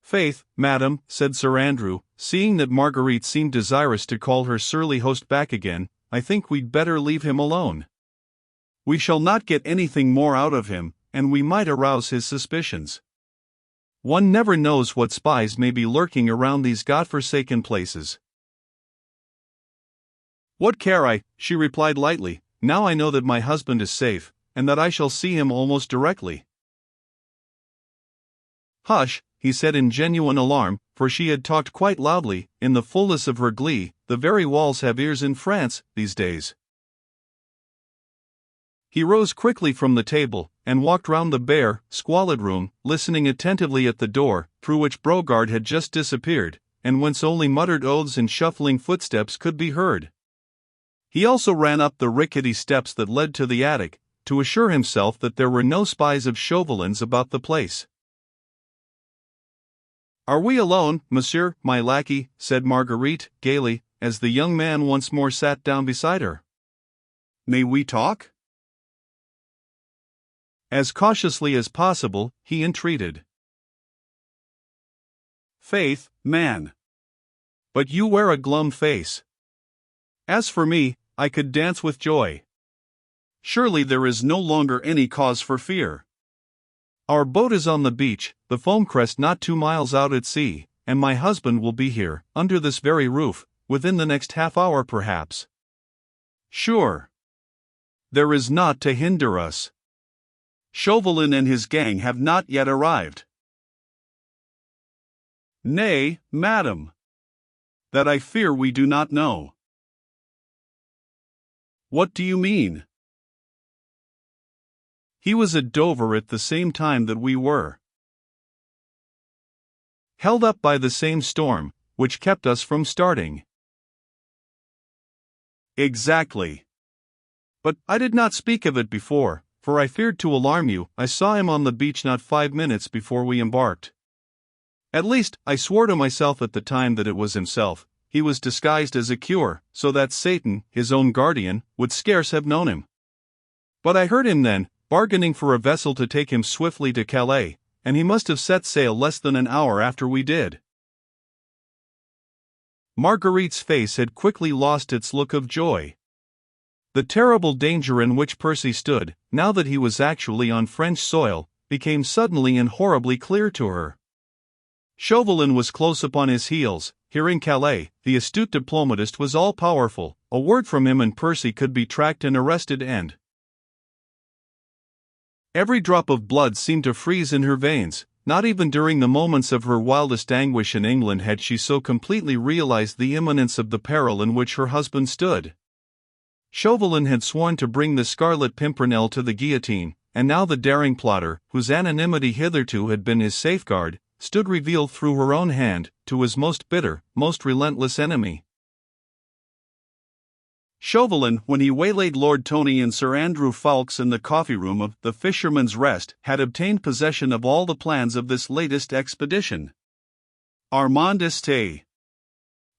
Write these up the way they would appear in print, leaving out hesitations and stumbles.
"Faith, madam," said Sir Andrew, seeing that Marguerite seemed desirous to call her surly host back again, "I think we'd better leave him alone. We shall not get anything more out of him, and we might arouse his suspicions. One never knows what spies may be lurking around these godforsaken places." "What care I?" she replied lightly. "Now I know that my husband is safe, and that I shall see him almost directly." "Hush," he said in genuine alarm, for she had talked quite loudly, in the fullness of her glee. "The very walls have ears in France, these days." He rose quickly from the table, and walked round the bare, squalid room, listening attentively at the door, through which Brogard had just disappeared, and whence only muttered oaths and shuffling footsteps could be heard. He also ran up the rickety steps that led to the attic, to assure himself that there were no spies of Chauvelin's about the place. "Are we alone, monsieur, my lackey?" said Marguerite, gaily, as the young man once more sat down beside her. "May we talk?" As cautiously as possible, he entreated. "Faith, man. But you wear a glum face. As for me, I could dance with joy. Surely there is no longer any cause for fear. Our boat is on the beach, the foam crest not 2 miles out at sea, and my husband will be here, under this very roof, within the next half hour perhaps. Sure. There is naught to hinder us. Chauvelin and his gang have not yet arrived." "Nay, madam. That I fear we do not know." "What do you mean?" "He was at Dover at the same time that we were. Held up by the same storm, which kept us from starting." "Exactly. But I did not speak of it before, for I feared to alarm you. I saw him on the beach not 5 minutes before we embarked. At least, I swore to myself at the time that it was himself. He was disguised as a cure, so that Satan, his own guardian, would scarce have known him. But I heard him then, bargaining for a vessel to take him swiftly to Calais, and he must have set sail less than an hour after we did." Marguerite's face had quickly lost its look of joy. The terrible danger in which Percy stood, now that he was actually on French soil, became suddenly and horribly clear to her. Chauvelin was close upon his heels. Here in Calais, the astute diplomatist was all-powerful. A word from him and Percy could be tracked and arrested, and every drop of blood seemed to freeze in her veins. Not even during the moments of her wildest anguish in England had she so completely realized the imminence of the peril in which her husband stood. Chauvelin had sworn to bring the Scarlet Pimpernel to the guillotine, and now the daring plotter, whose anonymity hitherto had been his safeguard, stood revealed through her own hand, to his most bitter, most relentless enemy. Chauvelin, when he waylaid Lord Tony and Sir Andrew Ffoulkes in the coffee-room of the Fisherman's Rest, had obtained possession of all the plans of this latest expedition. Armand Estée.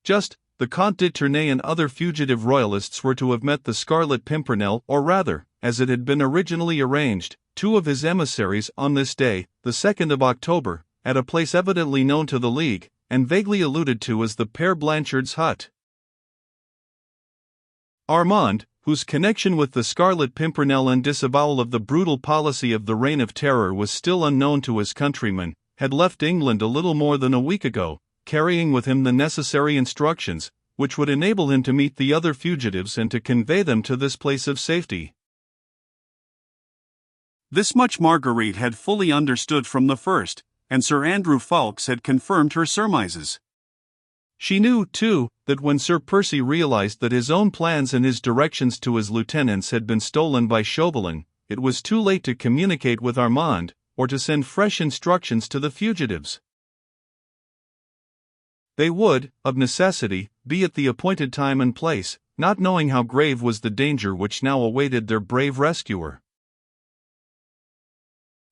Just, the Comte de Tournay and other fugitive royalists were to have met the Scarlet Pimpernel, or rather, as it had been originally arranged, 2 of his emissaries on this day, the 2nd of October, at a place evidently known to the League, and vaguely alluded to as the Père Blanchard's hut. Armand, whose connection with the Scarlet Pimpernel and disavowal of the brutal policy of the Reign of Terror was still unknown to his countrymen, had left England a little more than a week ago, carrying with him the necessary instructions, which would enable him to meet the other fugitives and to convey them to this place of safety. This much Marguerite had fully understood from the first, and Sir Andrew Ffoulkes had confirmed her surmises. She knew, too, that when Sir Percy realized that his own plans and his directions to his lieutenants had been stolen by Chauvelin, it was too late to communicate with Armand, or to send fresh instructions to the fugitives. They would, of necessity, be at the appointed time and place, not knowing how grave was the danger which now awaited their brave rescuer.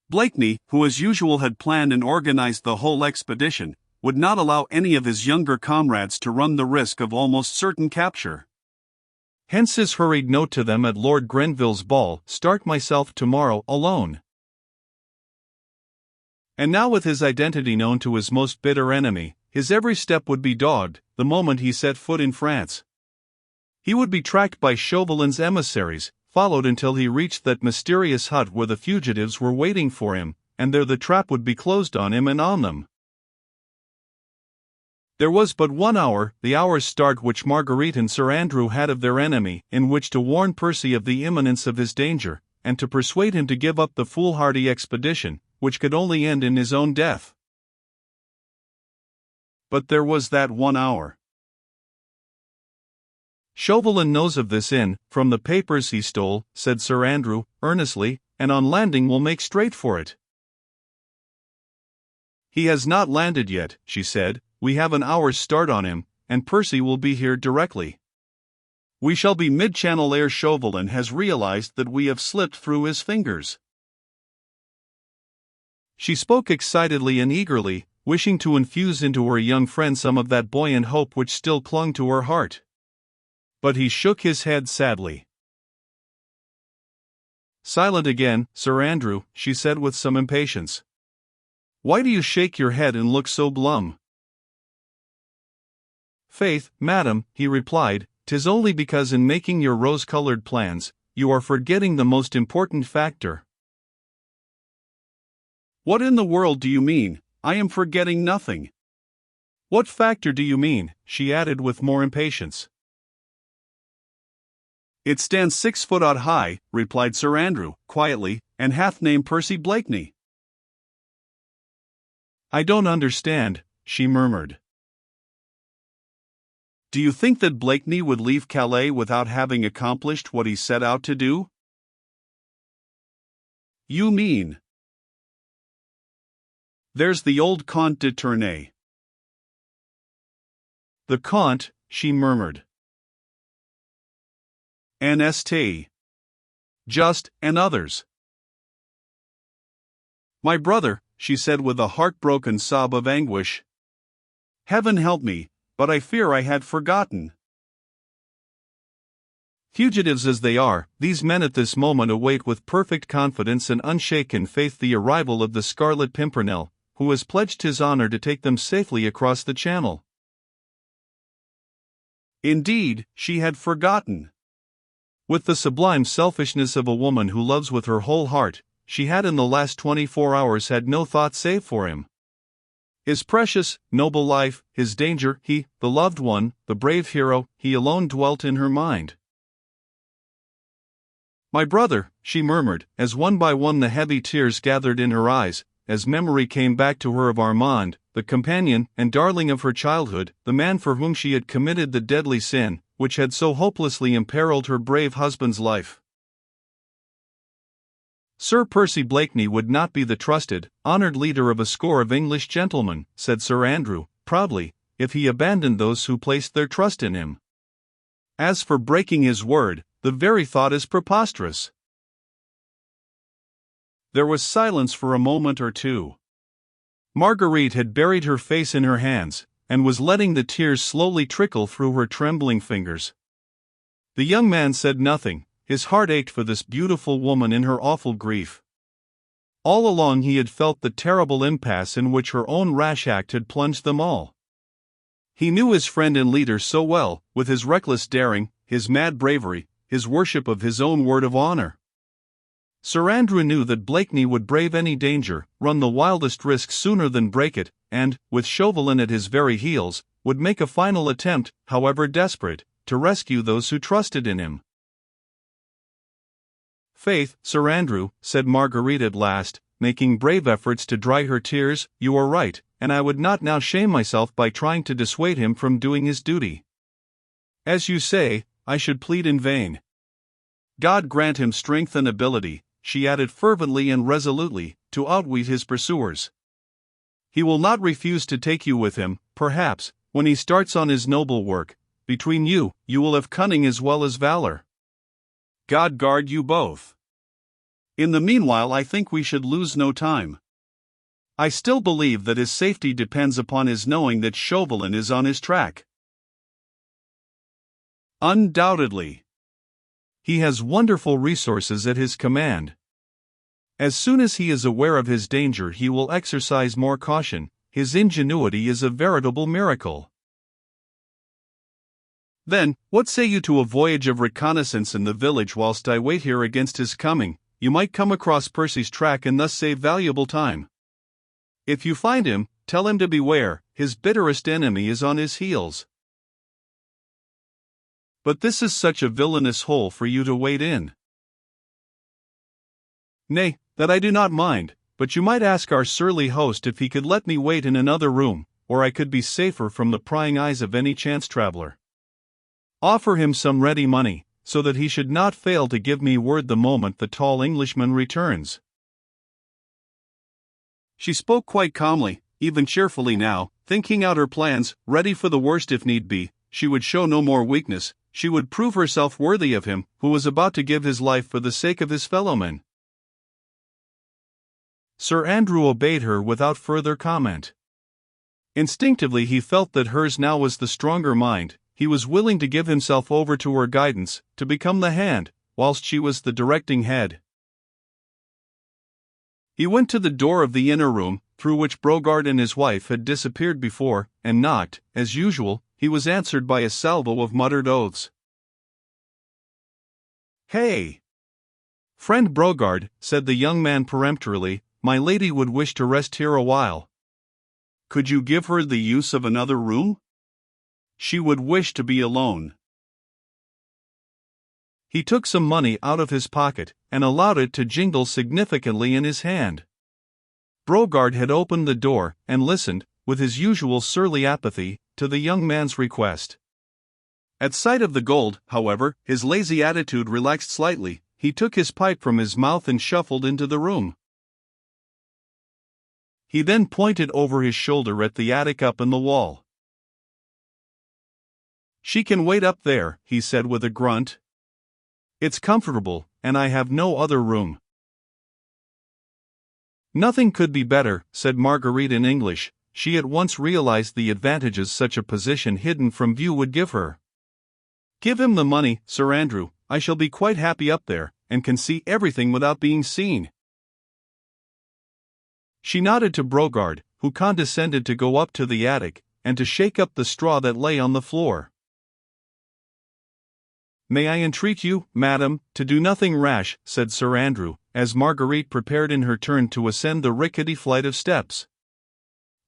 Blakeney, who as usual had planned and organized the whole expedition, would not allow any of his younger comrades to run the risk of almost certain capture. Hence his hurried note to them at Lord Grenville's ball: "Start myself tomorrow alone." And now, with his identity known to his most bitter enemy, his every step would be dogged the moment he set foot in France. He would be tracked by Chauvelin's emissaries, followed until he reached that mysterious hut where the fugitives were waiting for him, and there the trap would be closed on him and on them. There was but 1 hour, the hour's start which Marguerite and Sir Andrew had of their enemy, in which to warn Percy of the imminence of his danger, and to persuade him to give up the foolhardy expedition, which could only end in his own death. But there was that 1 hour. "Chauvelin knows of this from the papers he stole," said Sir Andrew, earnestly, "and on landing will make straight for it." "He has not landed yet," she said. "We have an hour's start on him, and Percy will be here directly. We shall be mid-channel ere Chauvelin has realized that we have slipped through his fingers." She spoke excitedly and eagerly, wishing to infuse into her young friend some of that buoyant hope which still clung to her heart. But he shook his head sadly. "Silent again, Sir Andrew," she said with some impatience. "Why do you shake your head and look so glum?" "Faith, madam," he replied, "'tis only because in making your rose-colored plans, you are forgetting the most important factor." "What in the world do you mean? I am forgetting nothing." "What factor do you mean?" she added with more impatience. "It stands 6 foot odd high," replied Sir Andrew, quietly, "and hath named Percy Blakeney." "I don't understand," she murmured. "Do you think that Blakeney would leave Calais without having accomplished what he set out to do?" "You mean—" "There's the old Comte de Tournay." "The Comte," she murmured. "N.S.T. Just, and others." "My brother," she said with a heartbroken sob of anguish. "Heaven help me, but I fear I had forgotten." Fugitives as they are, these men at this moment await with perfect confidence and unshaken faith the arrival of the Scarlet Pimpernel, who has pledged his honor to take them safely across the Channel. Indeed, she had forgotten. With the sublime selfishness of a woman who loves with her whole heart, she had in the last 24 hours had no thought save for him. His precious, noble life, his danger, he, the loved one, the brave hero, he alone dwelt in her mind. "My brother," she murmured, as one by one the heavy tears gathered in her eyes, as memory came back to her of Armand, the companion and darling of her childhood, the man for whom she had committed the deadly sin, which had so hopelessly imperiled her brave husband's life. "Sir Percy Blakeney would not be the trusted, honored leader of a score of English gentlemen," said Sir Andrew, proudly, "if he abandoned those who placed their trust in him. As for breaking his word, the very thought is preposterous." There was silence for a moment or two. Marguerite had buried her face in her hands, and was letting the tears slowly trickle through her trembling fingers. The young man said nothing. His heart ached for this beautiful woman in her awful grief. All along he had felt the terrible impasse in which her own rash act had plunged them all. He knew his friend and leader so well, with his reckless daring, his mad bravery, his worship of his own word of honor. Sir Andrew knew that Blakeney would brave any danger, run the wildest risk sooner than break it, and, with Chauvelin at his very heels, would make a final attempt, however desperate, to rescue those who trusted in him. "Faith, Sir Andrew," said Marguerite at last, making brave efforts to dry her tears, "you are right, and I would not now shame myself by trying to dissuade him from doing his duty. As you say, I should plead in vain. God grant him strength and ability," she added fervently and resolutely, "to outwit his pursuers. He will not refuse to take you with him, perhaps, when he starts on his noble work. Between you, you will have cunning as well as valor. God guard you both. In the meanwhile I think we should lose no time. I still believe that his safety depends upon his knowing that Chauvelin is on his track." "Undoubtedly. He has wonderful resources at his command. As soon as he is aware of his danger, he will exercise more caution. His ingenuity is a veritable miracle. Then, what say you to a voyage of reconnaissance in the village whilst I wait here against his coming? You might come across Percy's track and thus save valuable time. If you find him, tell him to beware, his bitterest enemy is on his heels. But this is such a villainous hole for you to wait in. Nay, that I do not mind, but you might ask our surly host if he could let me wait in another room, where I could be safer from the prying eyes of any chance traveler. Offer him some ready money, so that he should not fail to give me word the moment the tall Englishman returns. She spoke quite calmly, even cheerfully now, thinking out her plans, ready for the worst if need be. She would show no more weakness, she would prove herself worthy of him, who was about to give his life for the sake of his fellowmen. Sir Andrew obeyed her without further comment. Instinctively he felt that hers now was the stronger mind. He was willing to give himself over to her guidance, to become the hand, whilst she was the directing head. He went to the door of the inner room, through which Brogard and his wife had disappeared before, and knocked. As usual, he was answered by a salvo of muttered oaths. "Hey! Friend Brogard," said the young man peremptorily, "my lady would wish to rest here a while. Could you give her the use of another room? She would wish to be alone." He took some money out of his pocket, and allowed it to jingle significantly in his hand. Brogard had opened the door, and listened, with his usual surly apathy, to the young man's request. At sight of the gold, however, his lazy attitude relaxed slightly. He took his pipe from his mouth and shuffled into the room. He then pointed over his shoulder at the attic up in the wall. "She can wait up there," he said with a grunt. "It's comfortable, and I have no other room." "Nothing could be better," said Marguerite in English. She at once realized the advantages such a position hidden from view would give her. "Give him the money, Sir Andrew. I shall be quite happy up there, and can see everything without being seen." She nodded to Brogard, who condescended to go up to the attic, and to shake up the straw that lay on the floor. "May I entreat you, madam, to do nothing rash," said Sir Andrew, as Marguerite prepared in her turn to ascend the rickety flight of steps.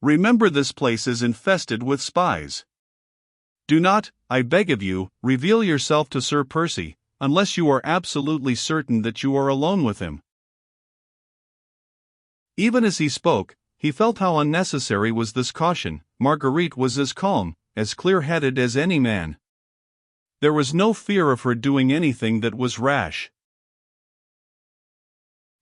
"Remember this place is infested with spies. Do not, I beg of you, reveal yourself to Sir Percy, unless you are absolutely certain that you are alone with him." Even as he spoke, he felt how unnecessary was this caution. Marguerite was as calm, as clear-headed as any man. There was no fear of her doing anything that was rash.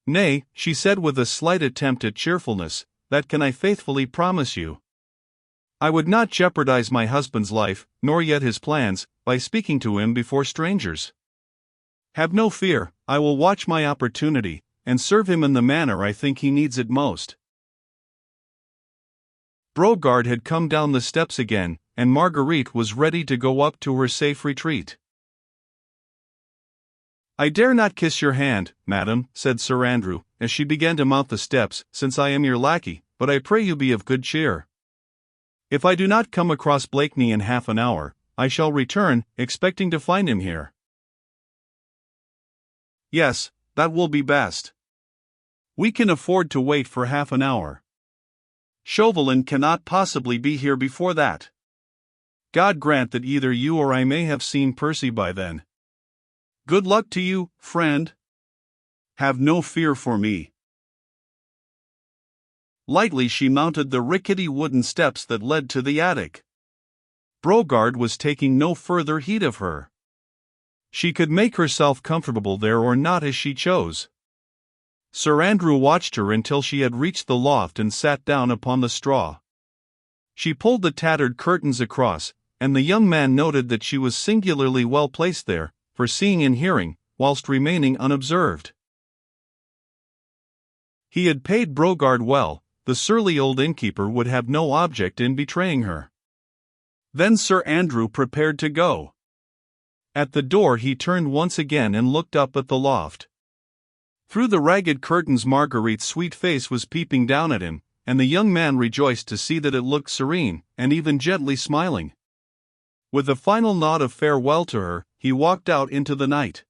"Nay," she said with a slight attempt at cheerfulness, "that can I faithfully promise you. I would not jeopardize my husband's life, nor yet his plans, by speaking to him before strangers. Have no fear, I will watch my opportunity, and serve him in the manner I think he needs it most." Brogard had come down the steps again, and Marguerite was ready to go up to her safe retreat. "I dare not kiss your hand, madam," said Sir Andrew, as she began to mount the steps, "since I am your lackey, but I pray you be of good cheer. If I do not come across Blakeney in half an hour, I shall return, expecting to find him here." "Yes, that will be best. We can afford to wait for half an hour. Chauvelin cannot possibly be here before that. God grant that either you or I may have seen Percy by then. Good luck to you, friend. Have no fear for me." Lightly she mounted the rickety wooden steps that led to the attic. Brogard was taking no further heed of her. She could make herself comfortable there or not as she chose. Sir Andrew watched her until she had reached the loft and sat down upon the straw. She pulled the tattered curtains across, and the young man noted that she was singularly well placed there, for seeing and hearing, whilst remaining unobserved. He had paid Brogard well. The surly old innkeeper would have no object in betraying her. Then Sir Andrew prepared to go. At the door he turned once again and looked up at the loft. Through the ragged curtains Marguerite's sweet face was peeping down at him, and the young man rejoiced to see that it looked serene, and even gently smiling. With a final nod of farewell to her, he walked out into the night.